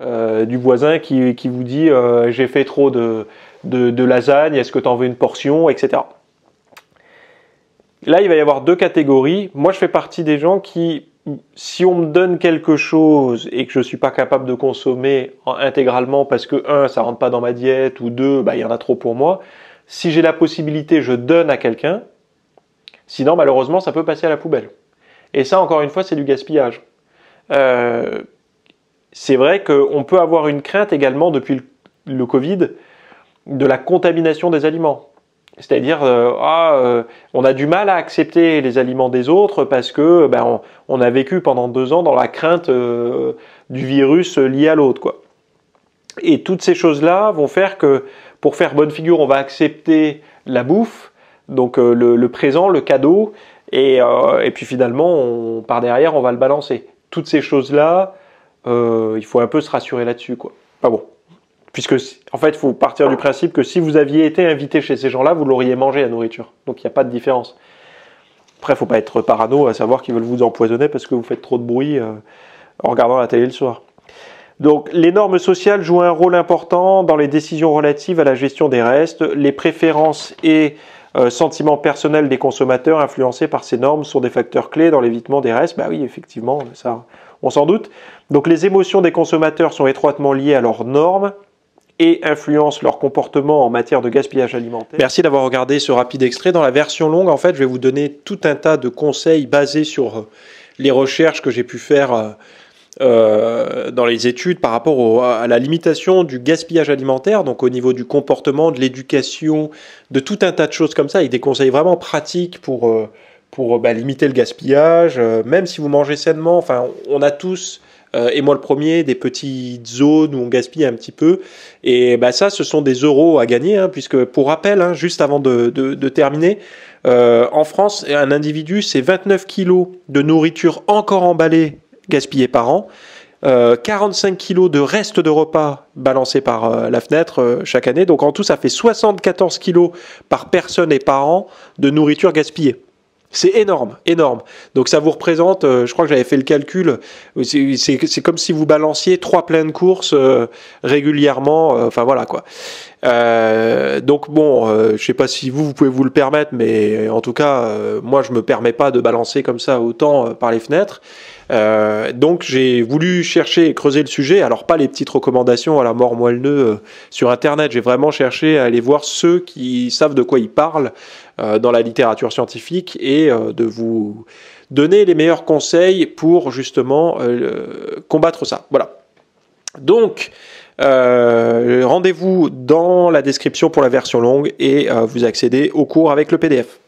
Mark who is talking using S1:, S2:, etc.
S1: du voisin qui vous dit j'ai fait trop de lasagne, est-ce que tu en veux une portion, etc. Là, il va y avoir deux catégories. Moi, je fais partie des gens qui, si on me donne quelque chose et que je ne suis pas capable de consommer intégralement parce que, un, ça rentre pas dans ma diète, ou deux, il y en a trop pour moi, si j'ai la possibilité, je donne à quelqu'un. Sinon, malheureusement, ça peut passer à la poubelle. Et ça, encore une fois, c'est du gaspillage. C'est vrai qu'on peut avoir une crainte également depuis le Covid de la contamination des aliments. C'est-à-dire, on a du mal à accepter les aliments des autres parce que on a vécu pendant 2 ans dans la crainte du virus lié à l'autre, quoi. Et toutes ces choses-là vont faire que, pour faire bonne figure, on va accepter la bouffe, donc le présent, le cadeau, et puis finalement, par derrière, on va le balancer. Toutes ces choses-là, il faut un peu se rassurer là-dessus, quoi. Pas bon. Puisque, en fait, il faut partir du principe que si vous aviez été invité chez ces gens-là, vous l'auriez mangé, la nourriture. Donc, il n'y a pas de différence. Après, il ne faut pas être parano à savoir qu'ils veulent vous empoisonner parce que vous faites trop de bruit en regardant la télé le soir. Donc, les normes sociales jouent un rôle important dans les décisions relatives à la gestion des restes. Les préférences et sentiments personnels des consommateurs influencés par ces normes sont des facteurs clés dans l'évitement des restes. Bah oui, effectivement, ça, on s'en doute. Donc, les émotions des consommateurs sont étroitement liées à leurs normes et influencent leur comportement en matière de gaspillage alimentaire. Merci d'avoir regardé ce rapide extrait. Dans la version longue, en fait, je vais vous donner tout un tas de conseils basés sur les recherches que j'ai pu faire dans les études par rapport à la limitation du gaspillage alimentaire, donc au niveau du comportement, de l'éducation, de tout un tas de choses comme ça, avec des conseils vraiment pratiques pour limiter le gaspillage, même si vous mangez sainement. Enfin, on a tous... et moi le premier, des petites zones où on gaspille un petit peu. Et ça, ce sont des euros à gagner, hein, puisque pour rappel, hein, juste avant de terminer, en France, un individu, c'est 29 kilos de nourriture encore emballée gaspillée par an, 45 kilos de restes de repas balancés par la fenêtre chaque année. Donc en tout, ça fait 74 kilos par personne et par an de nourriture gaspillée. C'est énorme, énorme. Donc ça vous représente, je crois que j'avais fait le calcul, c'est comme si vous balanciez 3 pleines courses régulièrement, enfin voilà quoi. Donc bon, je sais pas si vous pouvez vous le permettre, mais en tout cas, moi je me permets pas de balancer comme ça autant par les fenêtres. Donc j'ai voulu chercher et creuser le sujet, alors pas les petites recommandations à la mort moelle nœud sur internet, j'ai vraiment cherché à aller voir ceux qui savent de quoi ils parlent dans la littérature scientifique et de vous donner les meilleurs conseils pour justement combattre ça. Voilà. Donc rendez-vous dans la description pour la version longue et vous accédez au cours avec le PDF.